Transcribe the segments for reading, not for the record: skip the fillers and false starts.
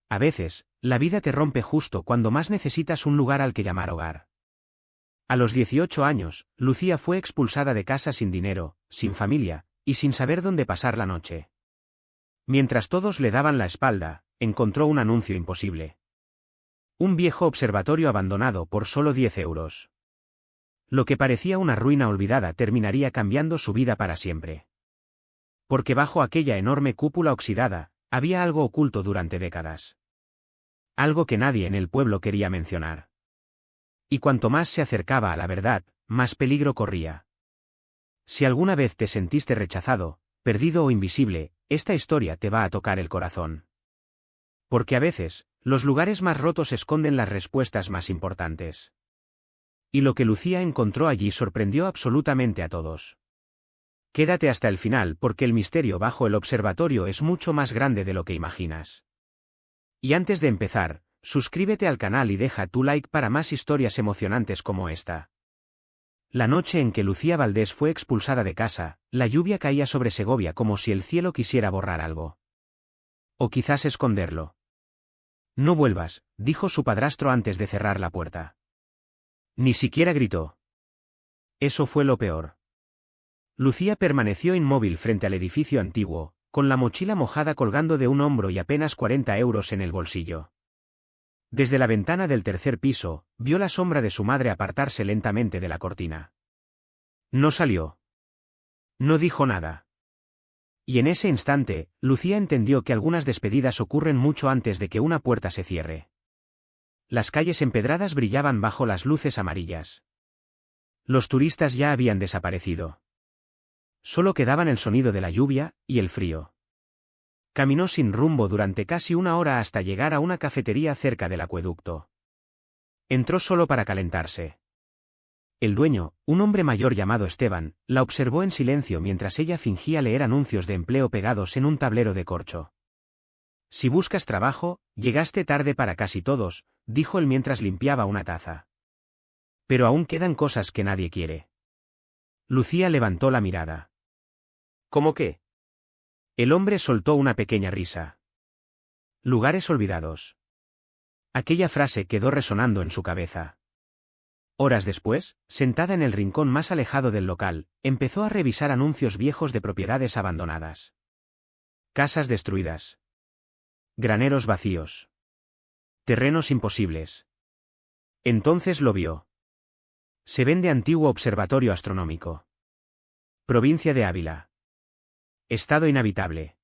A veces, la vida te rompe justo cuando más necesitas un lugar al que llamar hogar. A los 18 años, Lucía fue expulsada de casa sin dinero, sin familia, y sin saber dónde pasar la noche. Mientras todos le daban la espalda, encontró un anuncio imposible. Un viejo observatorio abandonado por solo 10 euros. Lo que parecía una ruina olvidada terminaría cambiando su vida para siempre. Porque bajo aquella enorme cúpula oxidada, había algo oculto durante décadas. Algo que nadie en el pueblo quería mencionar. Y cuanto más se acercaba a la verdad, más peligro corría. Si alguna vez te sentiste rechazado, perdido o invisible, esta historia te va a tocar el corazón. Porque a veces, los lugares más rotos esconden las respuestas más importantes. Y lo que Lucía encontró allí sorprendió absolutamente a todos. Quédate hasta el final porque el misterio bajo el observatorio es mucho más grande de lo que imaginas. Y antes de empezar, suscríbete al canal y deja tu like para más historias emocionantes como esta. La noche en que Lucía Valdés fue expulsada de casa, la lluvia caía sobre Segovia como si el cielo quisiera borrar algo. O quizás esconderlo. No vuelvas, dijo su padrastro antes de cerrar la puerta. Ni siquiera gritó. Eso fue lo peor. Lucía permaneció inmóvil frente al edificio antiguo, con la mochila mojada colgando de un hombro y apenas 40 euros en el bolsillo. Desde la ventana del tercer piso, vio la sombra de su madre apartarse lentamente de la cortina. No salió. No dijo nada. Y en ese instante, Lucía entendió que algunas despedidas ocurren mucho antes de que una puerta se cierre. Las calles empedradas brillaban bajo las luces amarillas. Los turistas ya habían desaparecido. Solo quedaban el sonido de la lluvia y el frío. Caminó sin rumbo durante casi una hora hasta llegar a una cafetería cerca del acueducto. Entró solo para calentarse. El dueño, un hombre mayor llamado Esteban, la observó en silencio mientras ella fingía leer anuncios de empleo pegados en un tablero de corcho. Si buscas trabajo, llegaste tarde para casi todos, dijo él mientras limpiaba una taza. Pero aún quedan cosas que nadie quiere. Lucía levantó la mirada. ¿Cómo qué? El hombre soltó una pequeña risa. Lugares olvidados. Aquella frase quedó resonando en su cabeza. Horas después, sentada en el rincón más alejado del local, empezó a revisar anuncios viejos de propiedades abandonadas. Casas destruidas. Graneros vacíos. Terrenos imposibles. Entonces lo vio. Se vende antiguo observatorio astronómico. Provincia de Ávila. Estado inhabitable.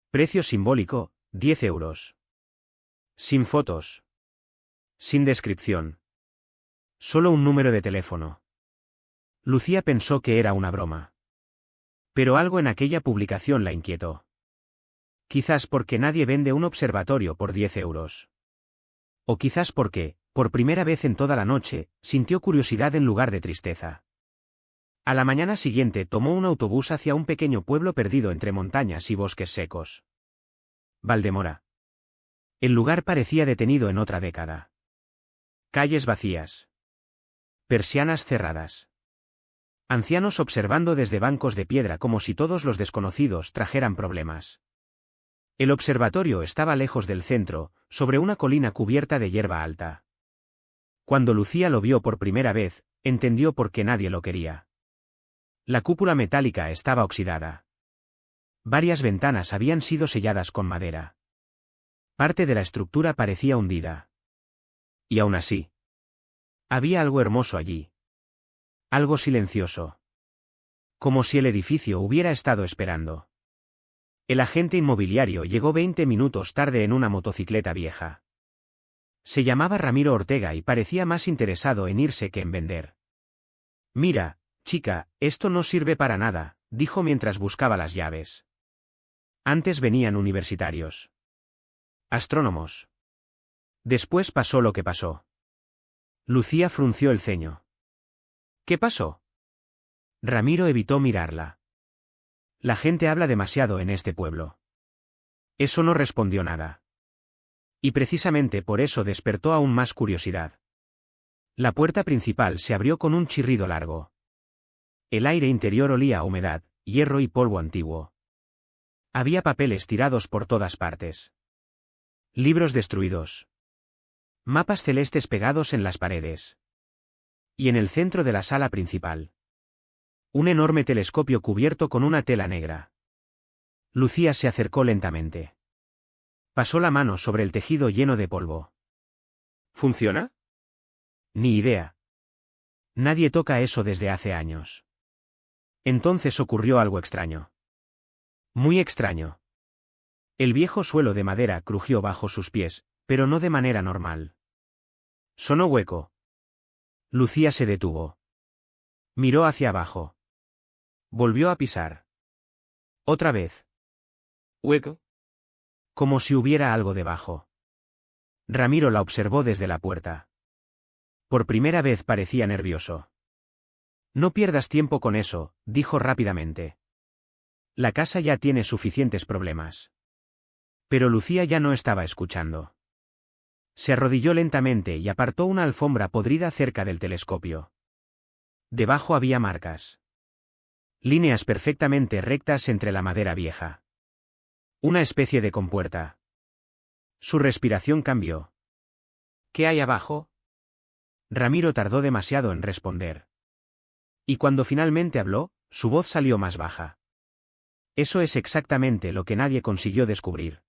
Precio simbólico, 10 euros. Sin fotos. Sin descripción. Solo un número de teléfono. Lucía pensó que era una broma. Pero algo en aquella publicación la inquietó. Quizás porque nadie vende un observatorio por 10 euros. O quizás porque, por primera vez en toda la noche, sintió curiosidad en lugar de tristeza. A la mañana siguiente tomó un autobús hacia un pequeño pueblo perdido entre montañas y bosques secos. Valdemora. El lugar parecía detenido en otra década. Calles vacías. Persianas cerradas. Ancianos observando desde bancos de piedra como si todos los desconocidos trajeran problemas. El observatorio estaba lejos del centro, sobre una colina cubierta de hierba alta. Cuando Lucía lo vio por primera vez, entendió por qué nadie lo quería. La cúpula metálica estaba oxidada. Varias ventanas habían sido selladas con madera. Parte de la estructura parecía hundida. Y aún así, había algo hermoso allí. Algo silencioso. Como si el edificio hubiera estado esperando. El agente inmobiliario llegó 20 minutos tarde en una motocicleta vieja. Se llamaba Ramiro Ortega y parecía más interesado en irse que en vender. Mira, chica, esto no sirve para nada, dijo mientras buscaba las llaves. Antes venían universitarios. Astrónomos. Después pasó lo que pasó. Lucía frunció el ceño. ¿Qué pasó? Ramiro evitó mirarla. La gente habla demasiado en este pueblo. Eso no respondió nada. Y precisamente por eso despertó aún más curiosidad. La puerta principal se abrió con un chirrido largo. El aire interior olía a humedad, hierro y polvo antiguo. Había papeles tirados por todas partes. Libros destruidos. Mapas celestes pegados en las paredes. Y en el centro de la sala principal. Un enorme telescopio cubierto con una tela negra. Lucía se acercó lentamente. Pasó la mano sobre el tejido lleno de polvo. ¿Funciona? Ni idea. Nadie toca eso desde hace años. Entonces ocurrió algo extraño. Muy extraño. El viejo suelo de madera crujió bajo sus pies, pero no de manera normal. Sonó hueco. Lucía se detuvo. Miró hacia abajo. Volvió a pisar. Otra vez. ¿Hueco? Como si hubiera algo debajo. Ramiro la observó desde la puerta. Por primera vez parecía nervioso. No pierdas tiempo con eso, dijo rápidamente. La casa ya tiene suficientes problemas. Pero Lucía ya no estaba escuchando. Se arrodilló lentamente y apartó una alfombra podrida cerca del telescopio. Debajo había marcas. Líneas perfectamente rectas entre la madera vieja. Una especie de compuerta. Su respiración cambió. ¿Qué hay abajo? Ramiro tardó demasiado en responder. Y cuando finalmente habló, su voz salió más baja. Eso es exactamente lo que nadie consiguió descubrir.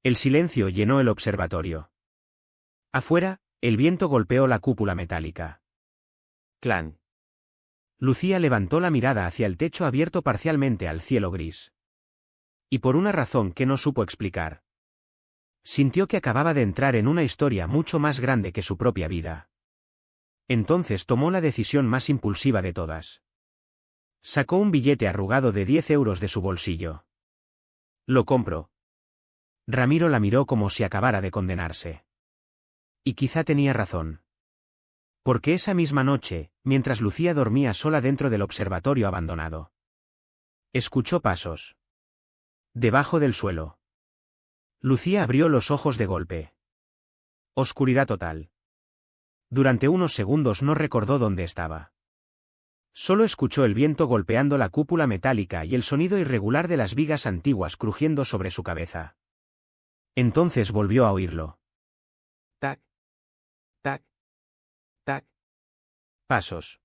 El silencio llenó el observatorio. Afuera, el viento golpeó la cúpula metálica. Clan. Lucía levantó la mirada hacia el techo abierto parcialmente al cielo gris. Y por una razón que no supo explicar. Sintió que acababa de entrar en una historia mucho más grande que su propia vida. Entonces tomó la decisión más impulsiva de todas. Sacó un billete arrugado de 10 euros de su bolsillo. Lo compro. Ramiro la miró como si acabara de condenarse. Y quizá tenía razón. Porque esa misma noche, mientras Lucía dormía sola dentro del observatorio abandonado, escuchó pasos. Debajo del suelo. Lucía abrió los ojos de golpe. Oscuridad total. Durante unos segundos no recordó dónde estaba. Solo escuchó el viento golpeando la cúpula metálica y el sonido irregular de las vigas antiguas crujiendo sobre su cabeza. Entonces volvió a oírlo. Tac. Tac. Tac. Pasos.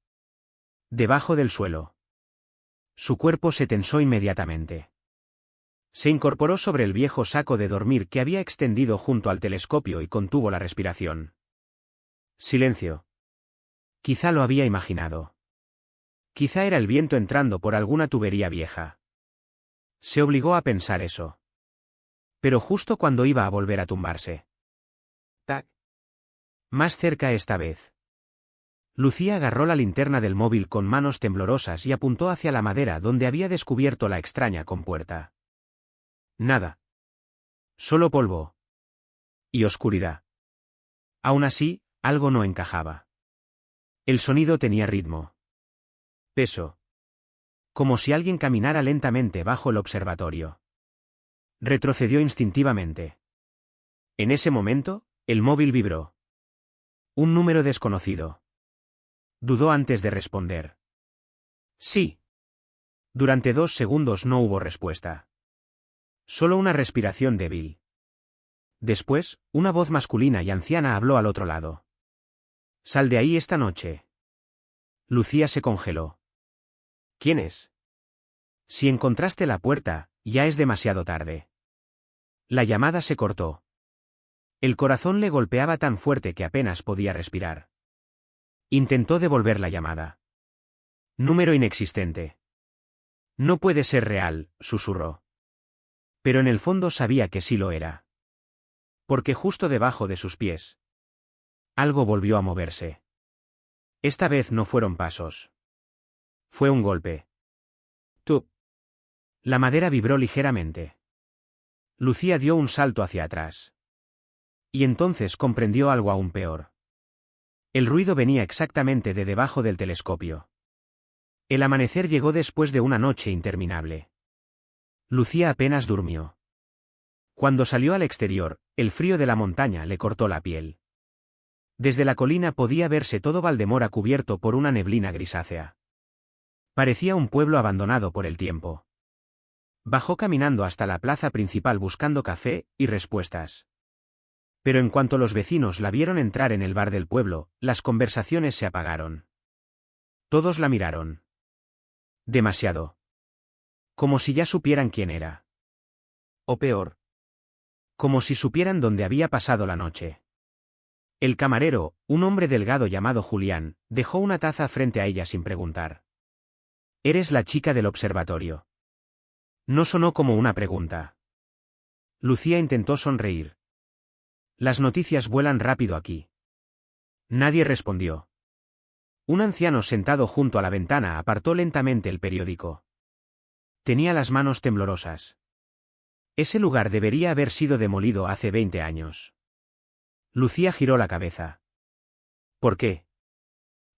Debajo del suelo. Su cuerpo se tensó inmediatamente. Se incorporó sobre el viejo saco de dormir que había extendido junto al telescopio y contuvo la respiración. Silencio. Quizá lo había imaginado. Quizá era el viento entrando por alguna tubería vieja. Se obligó a pensar eso. Pero justo cuando iba a volver a tumbarse. Tac. Más cerca esta vez. Lucía agarró la linterna del móvil con manos temblorosas y apuntó hacia la madera donde había descubierto la extraña compuerta. Nada. Solo polvo. Y oscuridad. Aún así, algo no encajaba. El sonido tenía ritmo. Peso. Como si alguien caminara lentamente bajo el observatorio. Retrocedió instintivamente. En ese momento, el móvil vibró. Un número desconocido. Dudó antes de responder. Sí. Durante 2 segundos no hubo respuesta. Solo una respiración débil. Después, una voz masculina y anciana habló al otro lado. Sal de ahí esta noche. Lucía se congeló. ¿Quién es? Si encontraste la puerta, ya es demasiado tarde. La llamada se cortó. El corazón le golpeaba tan fuerte que apenas podía respirar. Intentó devolver la llamada. Número inexistente. No puede ser real, susurró. Pero en el fondo sabía que sí lo era. Porque justo debajo de sus pies, algo volvió a moverse. Esta vez no fueron pasos. Fue un golpe. ¡Tup! La madera vibró ligeramente. Lucía dio un salto hacia atrás. Y entonces comprendió algo aún peor. El ruido venía exactamente de debajo del telescopio. El amanecer llegó después de una noche interminable. Lucía apenas durmió. Cuando salió al exterior, el frío de la montaña le cortó la piel. Desde la colina podía verse todo Valdemora cubierto por una neblina grisácea. Parecía un pueblo abandonado por el tiempo. Bajó caminando hasta la plaza principal buscando café y respuestas. Pero en cuanto los vecinos la vieron entrar en el bar del pueblo, las conversaciones se apagaron. Todos la miraron. Demasiado. Como si ya supieran quién era. O peor. Como si supieran dónde había pasado la noche. El camarero, un hombre delgado llamado Julián, dejó una taza frente a ella sin preguntar. «¿Eres la chica del observatorio?» No sonó como una pregunta. Lucía intentó sonreír. «Las noticias vuelan rápido aquí». Nadie respondió. Un anciano sentado junto a la ventana apartó lentamente el periódico. Tenía las manos temblorosas. Ese lugar debería haber sido demolido hace 20 años. Lucía giró la cabeza. ¿Por qué?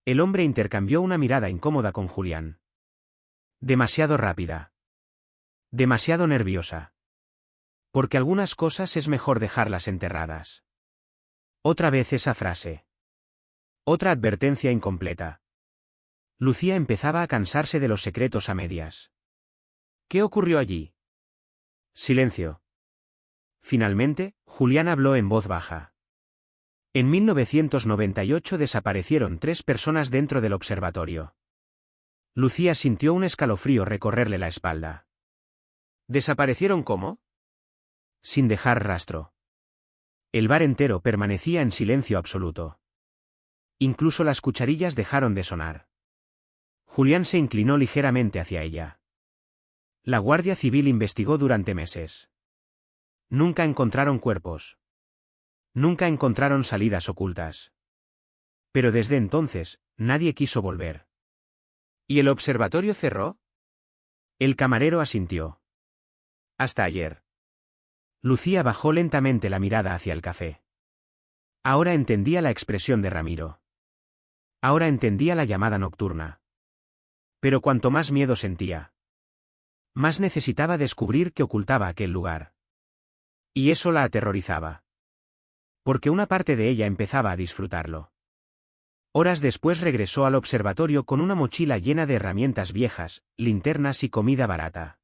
El hombre intercambió una mirada incómoda con Julián. Demasiado rápida. Demasiado nerviosa. Porque algunas cosas es mejor dejarlas enterradas. Otra vez esa frase. Otra advertencia incompleta. Lucía empezaba a cansarse de los secretos a medias. ¿Qué ocurrió allí? Silencio. Finalmente, Julián habló en voz baja. En 1998 desaparecieron 3 personas dentro del observatorio. Lucía sintió un escalofrío recorrerle la espalda. ¿Desaparecieron cómo? Sin dejar rastro. El bar entero permanecía en silencio absoluto. Incluso las cucharillas dejaron de sonar. Julián se inclinó ligeramente hacia ella. La Guardia Civil investigó durante meses. Nunca encontraron cuerpos. Nunca encontraron salidas ocultas. Pero desde entonces, nadie quiso volver. ¿Y el observatorio cerró? El camarero asintió. Hasta ayer. Lucía bajó lentamente la mirada hacia el café. Ahora entendía la expresión de Ramiro. Ahora entendía la llamada nocturna. Pero cuanto más miedo sentía, más necesitaba descubrir qué ocultaba aquel lugar. Y eso la aterrorizaba. Porque una parte de ella empezaba a disfrutarlo. Horas después regresó al observatorio con una mochila llena de herramientas viejas, linternas y comida barata.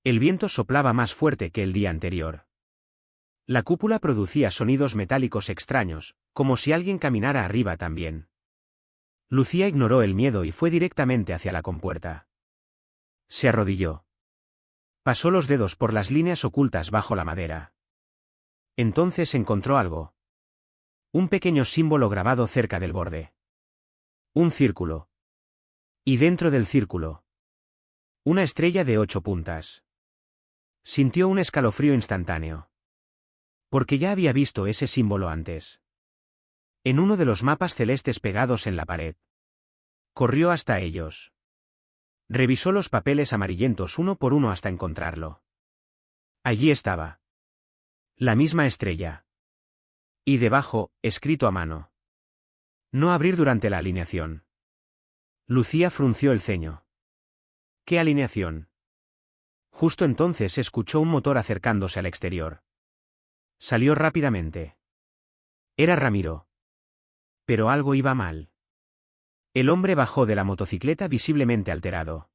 El viento soplaba más fuerte que el día anterior. La cúpula producía sonidos metálicos extraños, como si alguien caminara arriba también. Lucía ignoró el miedo y fue directamente hacia la compuerta. Se arrodilló. Pasó los dedos por las líneas ocultas bajo la madera. Entonces encontró algo. Un pequeño símbolo grabado cerca del borde. Un círculo. Y dentro del círculo, una estrella de 8 puntas. Sintió un escalofrío instantáneo. Porque ya había visto ese símbolo antes. En uno de los mapas celestes pegados en la pared. Corrió hasta ellos. Revisó los papeles amarillentos uno por uno hasta encontrarlo. Allí estaba. La misma estrella. Y debajo, escrito a mano. No abrir durante la alineación. Lucía frunció el ceño. ¿Qué alineación? Justo entonces escuchó un motor acercándose al exterior. Salió rápidamente. Era Ramiro. Pero algo iba mal. El hombre bajó de la motocicleta visiblemente alterado.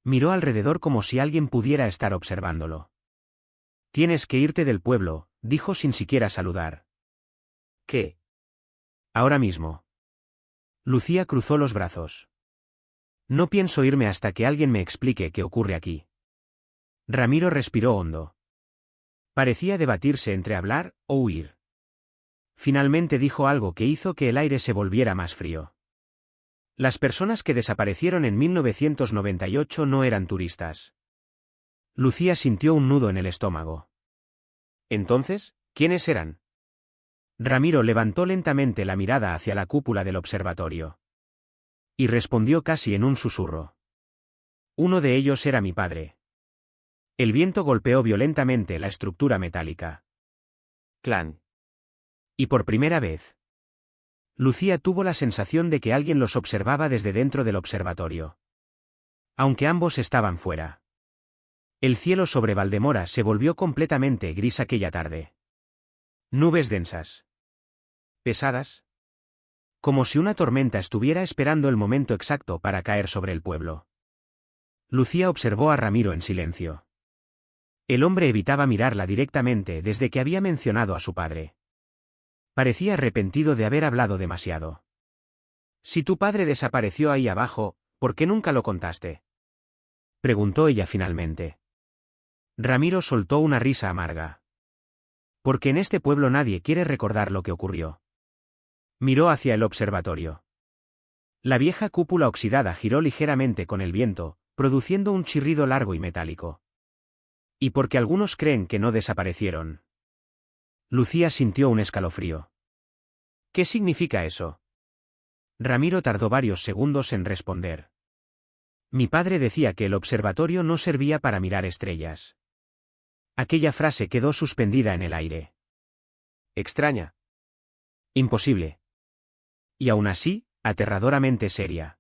Miró alrededor como si alguien pudiera estar observándolo. Tienes que irte del pueblo, dijo sin siquiera saludar. ¿Qué? Ahora mismo. Lucía cruzó los brazos. No pienso irme hasta que alguien me explique qué ocurre aquí. Ramiro respiró hondo. Parecía debatirse entre hablar o huir. Finalmente dijo algo que hizo que el aire se volviera más frío. Las personas que desaparecieron en 1998 no eran turistas. Lucía sintió un nudo en el estómago. Entonces, ¿quiénes eran? Ramiro levantó lentamente la mirada hacia la cúpula del observatorio. Y respondió casi en un susurro. Uno de ellos era mi padre. El viento golpeó violentamente la estructura metálica. Clan. Y por primera vez, Lucía tuvo la sensación de que alguien los observaba desde dentro del observatorio. Aunque ambos estaban fuera. El cielo sobre Valdemora se volvió completamente gris aquella tarde. Nubes densas. Pesadas. Como si una tormenta estuviera esperando el momento exacto para caer sobre el pueblo. Lucía observó a Ramiro en silencio. El hombre evitaba mirarla directamente desde que había mencionado a su padre. Parecía arrepentido de haber hablado demasiado. Si tu padre desapareció ahí abajo, ¿por qué nunca lo contaste? Preguntó ella finalmente. Ramiro soltó una risa amarga. Porque en este pueblo nadie quiere recordar lo que ocurrió. Miró hacia el observatorio. La vieja cúpula oxidada giró ligeramente con el viento, produciendo un chirrido largo y metálico. Y porque algunos creen que no desaparecieron. Lucía sintió un escalofrío. ¿Qué significa eso? Ramiro tardó varios segundos en responder. Mi padre decía que el observatorio no servía para mirar estrellas. Aquella frase quedó suspendida en el aire. Extraña. Imposible. Y aún así, aterradoramente seria.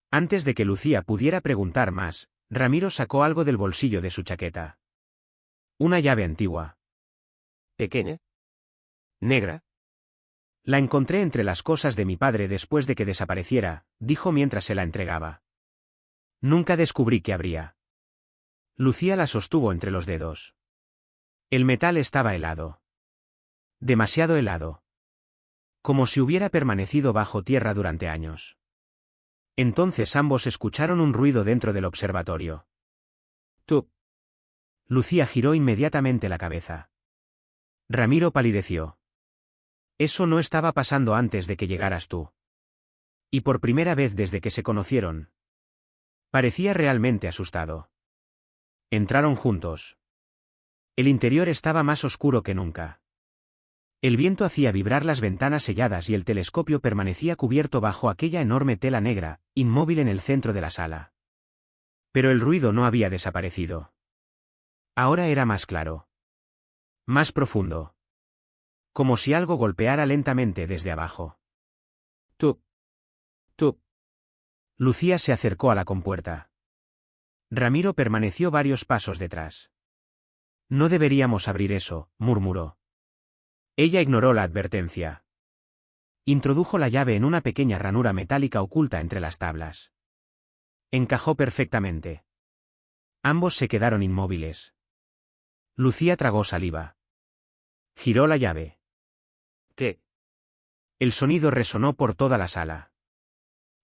Antes de que Lucía pudiera preguntar más, Ramiro sacó algo del bolsillo de su chaqueta. Una llave antigua. Pequeña. Negra. La encontré entre las cosas de mi padre después de que desapareciera, dijo mientras se la entregaba. Nunca descubrí qué habría. Lucía la sostuvo entre los dedos. El metal estaba helado. Demasiado helado. Como si hubiera permanecido bajo tierra durante años. Entonces ambos escucharon un ruido dentro del observatorio. Tú. Lucía giró inmediatamente la cabeza. Ramiro palideció. Eso no estaba pasando antes de que llegaras tú. Y por primera vez desde que se conocieron. Parecía realmente asustado. Entraron juntos. El interior estaba más oscuro que nunca. El viento hacía vibrar las ventanas selladas y el telescopio permanecía cubierto bajo aquella enorme tela negra, inmóvil en el centro de la sala. Pero el ruido no había desaparecido. Ahora era más claro. Más profundo. Como si algo golpeara lentamente desde abajo. Tú. Lucía se acercó a la compuerta. Ramiro permaneció varios pasos detrás. No deberíamos abrir eso, murmuró. Ella ignoró la advertencia. Introdujo la llave en una pequeña ranura metálica oculta entre las tablas. Encajó perfectamente. Ambos se quedaron inmóviles. Lucía tragó saliva. Giró la llave. ¿Qué? El sonido resonó por toda la sala.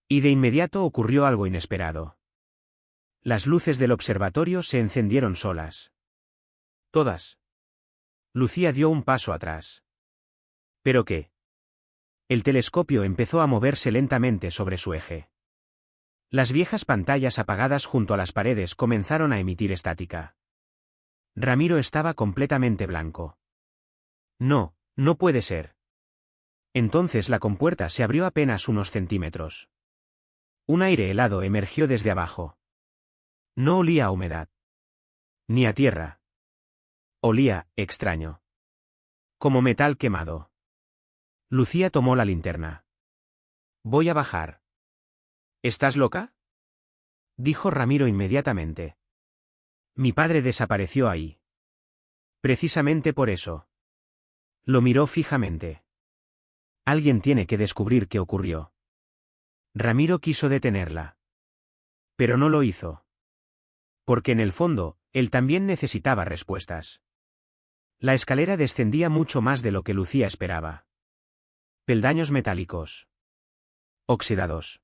Y de inmediato ocurrió algo inesperado. Las luces del observatorio se encendieron solas. Todas. Lucía dio un paso atrás. ¿Pero qué? El telescopio empezó a moverse lentamente sobre su eje. Las viejas pantallas apagadas junto a las paredes comenzaron a emitir estática. Ramiro estaba completamente blanco. No, no puede ser. Entonces la compuerta se abrió apenas unos centímetros. Un aire helado emergió desde abajo. No olía a humedad. Ni a tierra. Olía, extraño. Como metal quemado. Lucía tomó la linterna. Voy a bajar. ¿Estás loca? Dijo Ramiro inmediatamente. Mi padre desapareció ahí. Precisamente por eso. Lo miró fijamente. Alguien tiene que descubrir qué ocurrió. Ramiro quiso detenerla. Pero no lo hizo. Porque en el fondo, él también necesitaba respuestas. La escalera descendía mucho más de lo que Lucía esperaba. Peldaños metálicos. Oxidados.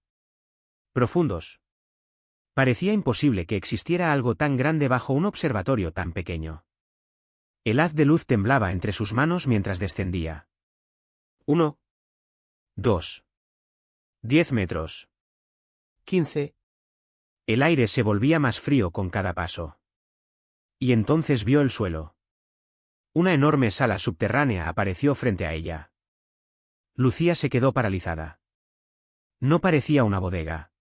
Profundos. Parecía imposible que existiera algo tan grande bajo un observatorio tan pequeño. El haz de luz temblaba entre sus manos mientras descendía. 1. 2. 10 metros. 15. El aire se volvía más frío con cada paso. Y entonces vio el suelo. Una enorme sala subterránea apareció frente a ella. Lucía se quedó paralizada. No parecía una bodega.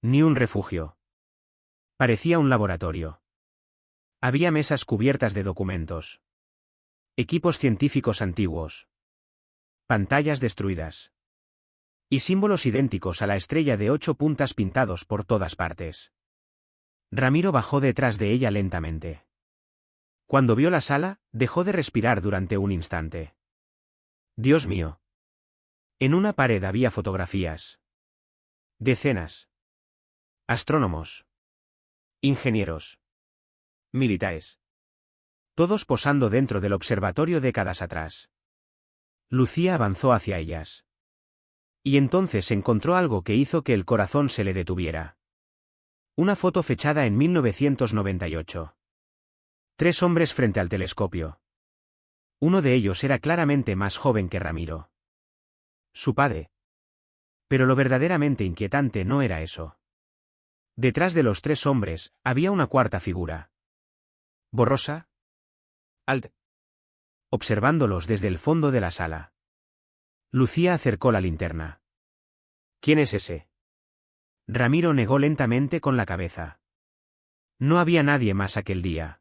Ni un refugio. Parecía un laboratorio. Había mesas cubiertas de documentos. Equipos científicos antiguos. Pantallas destruidas. Y símbolos idénticos a la estrella de 8 puntas pintados por todas partes. Ramiro bajó detrás de ella lentamente. Cuando vio la sala, dejó de respirar durante un instante. Dios mío. En una pared había fotografías. Decenas. Astrónomos. Ingenieros. Militares. todos posando dentro del observatorio décadas atrás. Lucía avanzó hacia ellas. Y entonces encontró algo que hizo que el corazón se le detuviera. Una foto fechada en 1998. 3 hombres frente al telescopio. Uno de ellos era claramente más joven que Ramiro. Su padre. Pero lo verdaderamente inquietante no era eso. Detrás de los 3 hombres, había una cuarta figura. Borrosa. Alta. Observándolos desde el fondo de la sala. Lucía acercó la linterna. ¿Quién es ese? Ramiro negó lentamente con la cabeza. No había nadie más aquel día.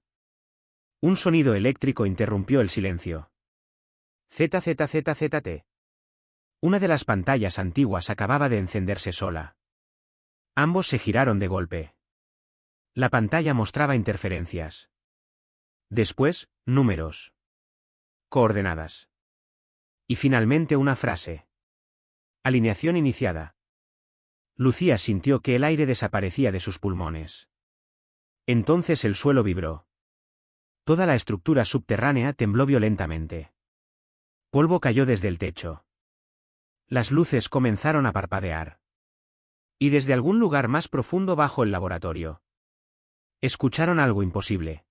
Un sonido eléctrico interrumpió el silencio. ZZZZT. Una de las pantallas antiguas acababa de encenderse sola. Ambos se giraron de golpe. La pantalla mostraba interferencias. Después, números. Coordenadas. Y finalmente una frase. Alineación iniciada. Lucía sintió que el aire desaparecía de sus pulmones. Entonces el suelo vibró. Toda la estructura subterránea tembló violentamente. Polvo cayó desde el techo. Las luces comenzaron a parpadear. Y desde algún lugar más profundo bajo el laboratorio. Escucharon algo imposible.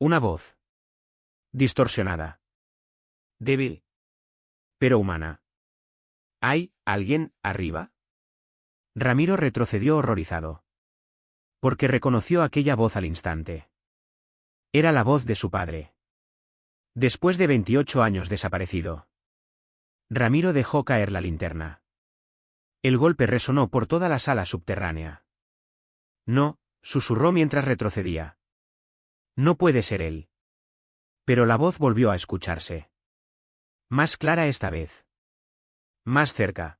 Una voz. Distorsionada. Débil. Pero humana. ¿Hay alguien arriba? Ramiro retrocedió horrorizado. Porque reconoció aquella voz al instante. Era la voz de su padre. Después de 28 años desaparecido. Ramiro dejó caer la linterna. El golpe resonó por toda la sala subterránea. No, susurró mientras retrocedía. No puede ser él. Pero la voz volvió a escucharse. Más clara esta vez. Más cerca.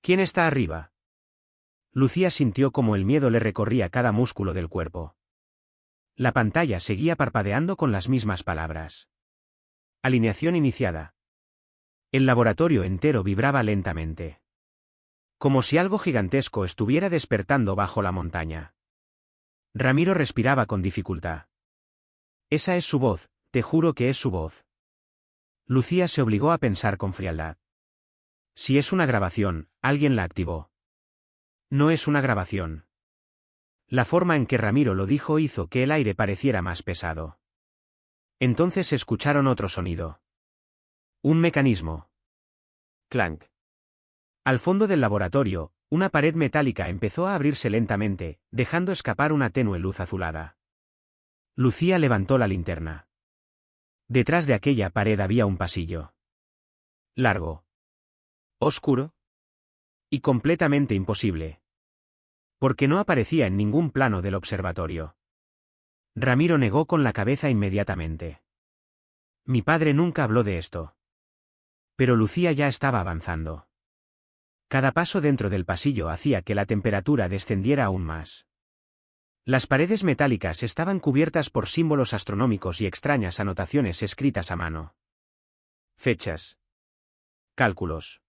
¿Quién está arriba? Lucía sintió como el miedo le recorría cada músculo del cuerpo. La pantalla seguía parpadeando con las mismas palabras. Alineación iniciada. El laboratorio entero vibraba lentamente. Como si algo gigantesco estuviera despertando bajo la montaña. Ramiro respiraba con dificultad. Esa es su voz, te juro que es su voz. Lucía se obligó a pensar con frialdad. Si es una grabación, alguien la activó. No es una grabación. La forma en que Ramiro lo dijo hizo que el aire pareciera más pesado. Entonces escucharon otro sonido. Un mecanismo. Clank. Al fondo del laboratorio, una pared metálica empezó a abrirse lentamente, dejando escapar una tenue luz azulada. Lucía levantó la linterna. Detrás de aquella pared había un pasillo. Largo. Oscuro. Y completamente imposible. Porque no aparecía en ningún plano del observatorio. Ramiro negó con la cabeza inmediatamente. Mi padre nunca habló de esto. Pero Lucía ya estaba avanzando. Cada paso dentro del pasillo hacía que la temperatura descendiera aún más. Las paredes metálicas estaban cubiertas por símbolos astronómicos y extrañas anotaciones escritas a mano. Fechas. Cálculos.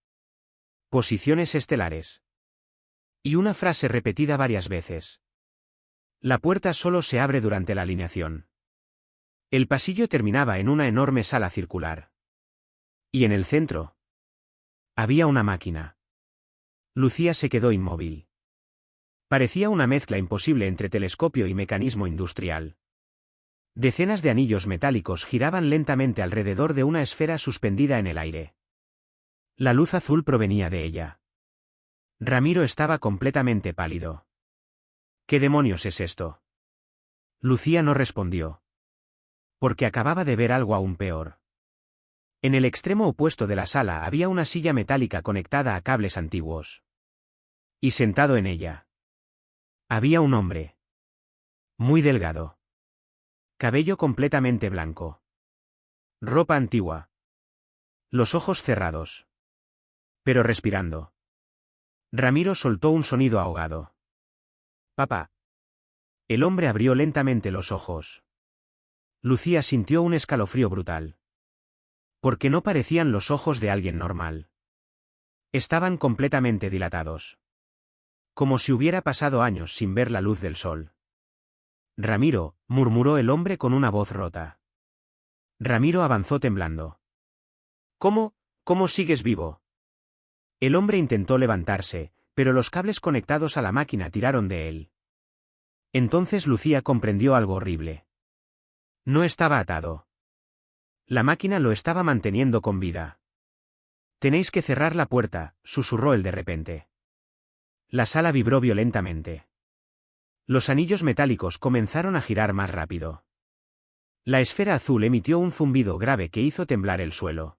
Posiciones estelares. Y una frase repetida varias veces. La puerta solo se abre durante la alineación. El pasillo terminaba en una enorme sala circular. Y en el centro había una máquina. Lucía se quedó inmóvil. Parecía una mezcla imposible entre telescopio y mecanismo industrial. Decenas de anillos metálicos giraban lentamente alrededor de una esfera suspendida en el aire. La luz azul provenía de ella. Ramiro estaba completamente pálido. ¿Qué demonios es esto? Lucía no respondió. Porque acababa de ver algo aún peor. En el extremo opuesto de la sala había una silla metálica conectada a cables antiguos. Y sentado en ella había un hombre. Muy delgado. Cabello completamente blanco. Ropa antigua. Los ojos cerrados. Pero respirando. Ramiro soltó un sonido ahogado. Papá. El hombre abrió lentamente los ojos. Lucía sintió un escalofrío brutal. Porque no parecían los ojos de alguien normal. Estaban completamente dilatados. Como si hubiera pasado años sin ver la luz del sol. Ramiro, murmuró el hombre con una voz rota. Ramiro avanzó temblando. ¿Cómo sigues vivo? El hombre intentó levantarse, pero los cables conectados a la máquina tiraron de él. Entonces Lucía comprendió algo horrible. No estaba atado. La máquina lo estaba manteniendo con vida. Tenéis que cerrar la puerta, susurró él de repente. La sala vibró violentamente. Los anillos metálicos comenzaron a girar más rápido. La esfera azul emitió un zumbido grave que hizo temblar el suelo.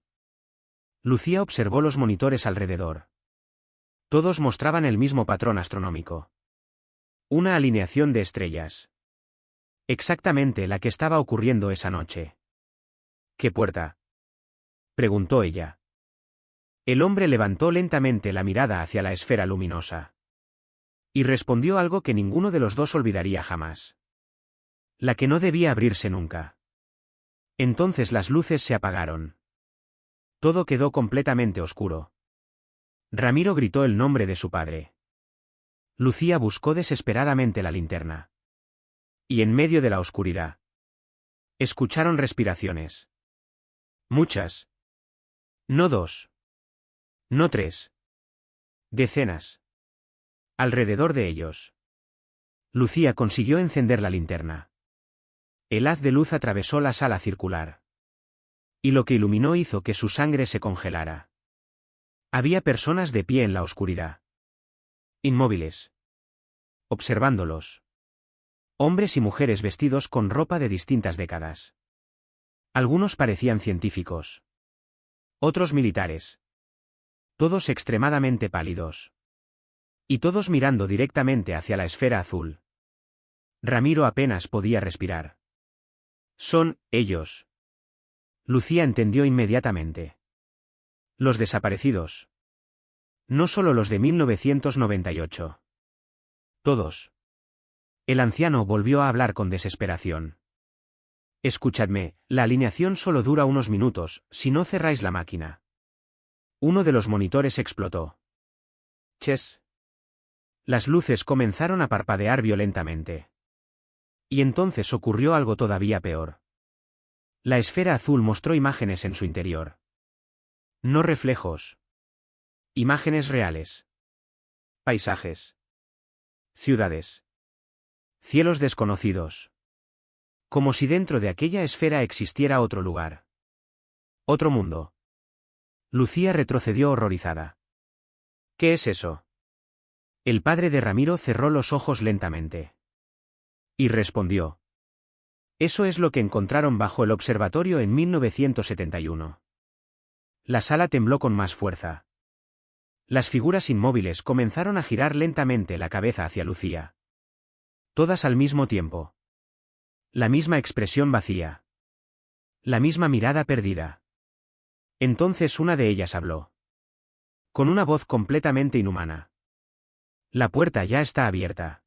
Lucía observó los monitores alrededor. Todos mostraban el mismo patrón astronómico. Una alineación de estrellas. Exactamente la que estaba ocurriendo esa noche. ¿Qué puerta?, preguntó ella. El hombre levantó lentamente la mirada hacia la esfera luminosa. Y respondió algo que ninguno de los dos olvidaría jamás. La que no debía abrirse nunca. Entonces las luces se apagaron. Todo quedó completamente oscuro. Ramiro gritó el nombre de su padre. Lucía buscó desesperadamente la linterna. Y en medio de la oscuridad, escucharon respiraciones. Muchas. No 2. No 3. Decenas. Alrededor de ellos. Lucía consiguió encender la linterna. El haz de luz atravesó la sala circular. Y lo que iluminó hizo que su sangre se congelara. Había personas de pie en la oscuridad. Inmóviles. Observándolos. Hombres y mujeres vestidos con ropa de distintas décadas. Algunos parecían científicos. Otros militares. Todos extremadamente pálidos. Y todos mirando directamente hacia la esfera azul. Ramiro apenas podía respirar. Son ellos. Lucía entendió inmediatamente. Los desaparecidos. No solo los de 1998. Todos. El anciano volvió a hablar con desesperación. Escuchadme, la alineación solo dura unos minutos, si no cerráis la máquina. Uno de los monitores explotó. Ches. Las luces comenzaron a parpadear violentamente. Y entonces ocurrió algo todavía peor. La esfera azul mostró imágenes en su interior. No reflejos. Imágenes reales. Paisajes. Ciudades. Cielos desconocidos. Como si dentro de aquella esfera existiera otro lugar. Otro mundo. Lucía retrocedió horrorizada. ¿Qué es eso? El padre de Ramiro cerró los ojos lentamente. Y respondió. Eso es lo que encontraron bajo el observatorio en 1971. La sala tembló con más fuerza. Las figuras inmóviles comenzaron a girar lentamente la cabeza hacia Lucía. Todas al mismo tiempo. La misma expresión vacía. La misma mirada perdida. Entonces una de ellas habló. Con una voz completamente inhumana. La puerta ya está abierta.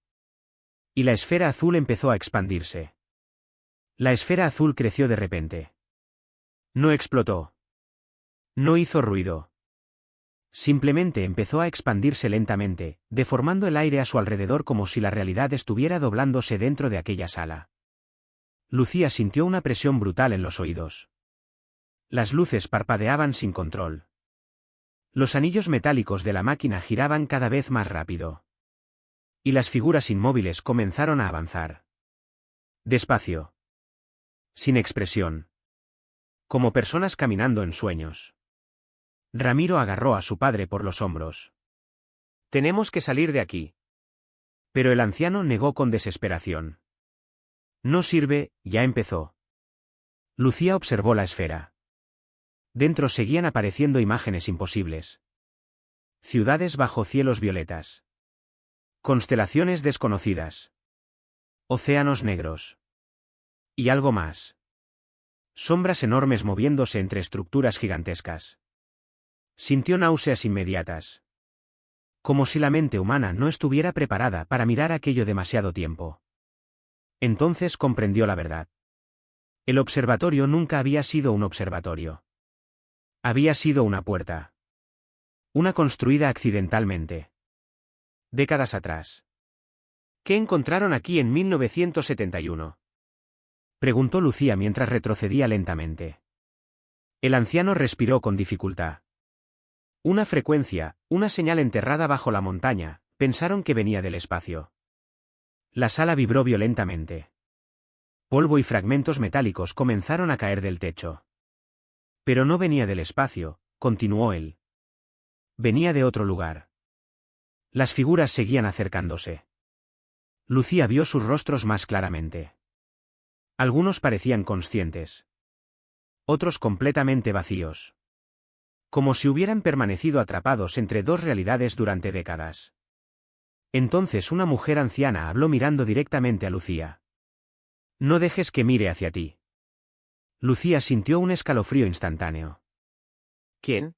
Y la esfera azul empezó a expandirse. La esfera azul creció de repente. No explotó. No hizo ruido. Simplemente empezó a expandirse lentamente, deformando el aire a su alrededor como si la realidad estuviera doblándose dentro de aquella sala. Lucía sintió una presión brutal en los oídos. Las luces parpadeaban sin control. Los anillos metálicos de la máquina giraban cada vez más rápido. Y las figuras inmóviles comenzaron a avanzar. Despacio. Sin expresión. Como personas caminando en sueños. Ramiro agarró a su padre por los hombros. Tenemos que salir de aquí. Pero el anciano negó con desesperación. No sirve, ya empezó. Lucía observó la esfera. Dentro seguían apareciendo imágenes imposibles. Ciudades bajo cielos violetas. Constelaciones desconocidas. Océanos negros. Y algo más. Sombras enormes moviéndose entre estructuras gigantescas. Sintió náuseas inmediatas. Como si la mente humana no estuviera preparada para mirar aquello demasiado tiempo. Entonces comprendió la verdad. El observatorio nunca había sido un observatorio. Había sido una puerta. Una construida accidentalmente. Décadas atrás. ¿Qué encontraron aquí en 1971? Preguntó Lucía mientras retrocedía lentamente. El anciano respiró con dificultad. Una frecuencia, una señal enterrada bajo la montaña, pensaron que venía del espacio. La sala vibró violentamente. Polvo y fragmentos metálicos comenzaron a caer del techo. Pero no venía del espacio, continuó él. Venía de otro lugar. Las figuras seguían acercándose. Lucía vio sus rostros más claramente. Algunos parecían conscientes. Otros completamente vacíos. Como si hubieran permanecido atrapados entre dos realidades durante décadas. Entonces una mujer anciana habló mirando directamente a Lucía. No dejes que mire hacia ti. Lucía sintió un escalofrío instantáneo. ¿Quién?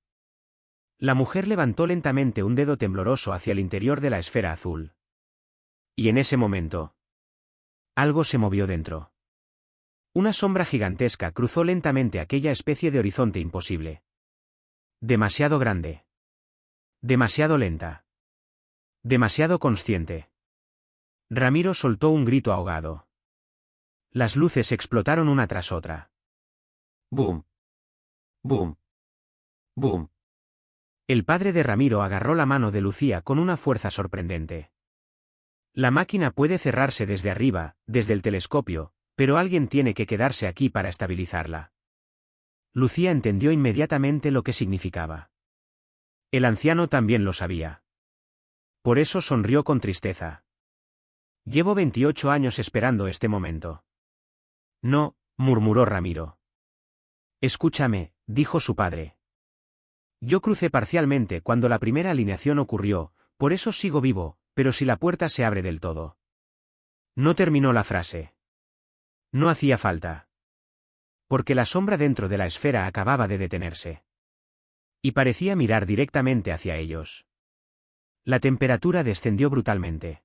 La mujer levantó lentamente un dedo tembloroso hacia el interior de la esfera azul. Y en ese momento, algo se movió dentro. Una sombra gigantesca cruzó lentamente aquella especie de horizonte imposible. Demasiado grande. Demasiado lenta. Demasiado consciente. Ramiro soltó un grito ahogado. Las luces explotaron una tras otra. Boom. Boom. Boom. El padre de Ramiro agarró la mano de Lucía con una fuerza sorprendente. La máquina puede cerrarse desde arriba, desde el telescopio, pero alguien tiene que quedarse aquí para estabilizarla. Lucía entendió inmediatamente lo que significaba. El anciano también lo sabía. Por eso sonrió con tristeza. Llevo 28 años esperando este momento. No, murmuró Ramiro. Escúchame, dijo su padre. Yo crucé parcialmente cuando la primera alineación ocurrió, por eso sigo vivo, pero si la puerta se abre del todo. No terminó la frase. No hacía falta. Porque la sombra dentro de la esfera acababa de detenerse. Y parecía mirar directamente hacia ellos. La temperatura descendió brutalmente.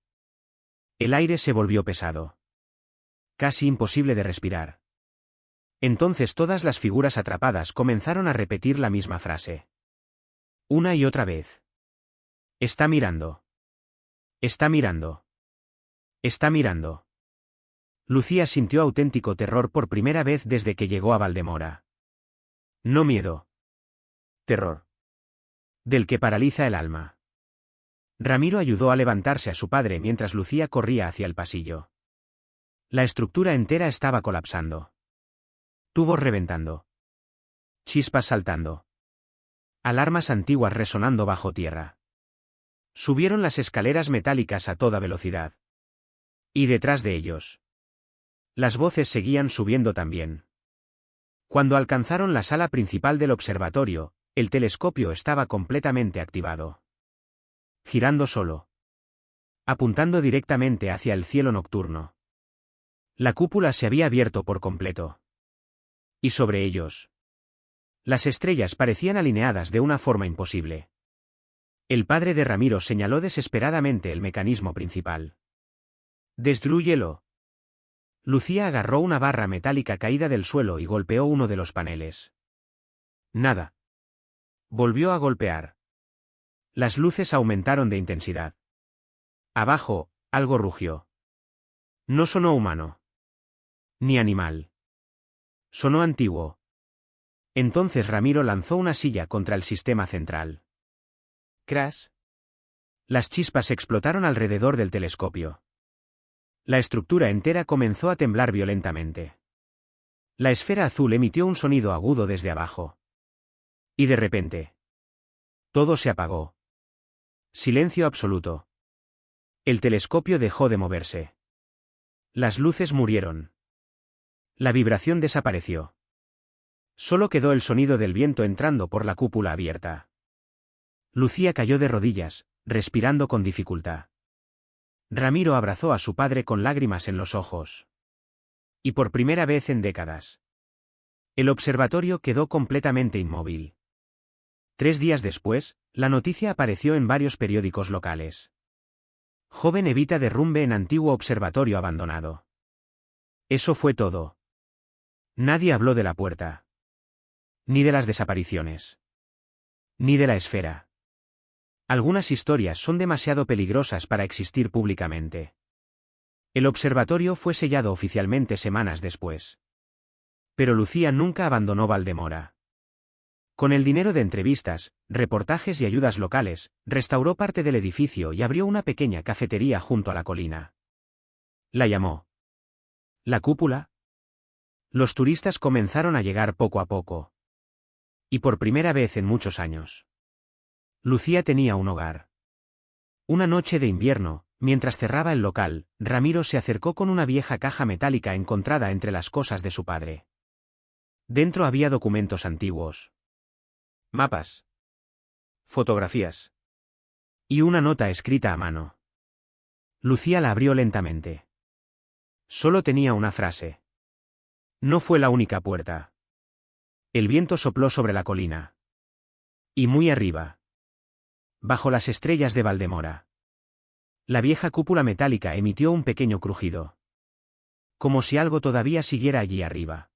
El aire se volvió pesado. Casi imposible de respirar. Entonces todas las figuras atrapadas comenzaron a repetir la misma frase. Una y otra vez. Está mirando. Está mirando. Está mirando. Lucía sintió auténtico terror por primera vez desde que llegó a Valdemora. No miedo. Terror. Del que paraliza el alma. Ramiro ayudó a levantarse a su padre mientras Lucía corría hacia el pasillo. La estructura entera estaba colapsando. Tubos reventando. Chispas saltando. Alarmas antiguas resonando bajo tierra. Subieron las escaleras metálicas a toda velocidad. Y detrás de ellos. Las voces seguían subiendo también. Cuando alcanzaron la sala principal del observatorio, el telescopio estaba completamente activado. Girando solo. Apuntando directamente hacia el cielo nocturno. La cúpula se había abierto por completo. Y sobre ellos. Las estrellas parecían alineadas de una forma imposible. El padre de Ramiro señaló desesperadamente el mecanismo principal. ¡Destrúyelo! Lucía agarró una barra metálica caída del suelo y golpeó uno de los paneles. Nada. Volvió a golpear. Las luces aumentaron de intensidad. Abajo, algo rugió. No sonó humano. Ni animal. Sonó antiguo. Entonces Ramiro lanzó una silla contra el sistema central. Crash. Las chispas explotaron alrededor del telescopio. La estructura entera comenzó a temblar violentamente. La esfera azul emitió un sonido agudo desde abajo. Y de repente. Todo se apagó. Silencio absoluto. El telescopio dejó de moverse. Las luces murieron. La vibración desapareció. Solo quedó el sonido del viento entrando por la cúpula abierta. Lucía cayó de rodillas, respirando con dificultad. Ramiro abrazó a su padre con lágrimas en los ojos. Y por primera vez en décadas. El observatorio quedó completamente inmóvil. 3 días después, la noticia apareció en varios periódicos locales. Joven evita derrumbe en antiguo observatorio abandonado. Eso fue todo. Nadie habló de la puerta. Ni de las desapariciones. Ni de la esfera. Algunas historias son demasiado peligrosas para existir públicamente. El observatorio fue sellado oficialmente semanas después. Pero Lucía nunca abandonó Valdemora. Con el dinero de entrevistas, reportajes y ayudas locales, restauró parte del edificio y abrió una pequeña cafetería junto a la colina. La llamó ¿La Cúpula? Los turistas comenzaron a llegar poco a poco. Y por primera vez en muchos años, Lucía tenía un hogar. Una noche de invierno, mientras cerraba el local, Ramiro se acercó con una vieja caja metálica encontrada entre las cosas de su padre. Dentro había documentos antiguos, Mapas. Fotografías. y una nota escrita a mano. Lucía la abrió lentamente. Solo tenía una frase. No fue la única puerta. El viento sopló sobre la colina. Y muy arriba, bajo las estrellas de Valdemora, la vieja cúpula metálica emitió un pequeño crujido. Como si algo todavía siguiera allí arriba,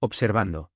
observando.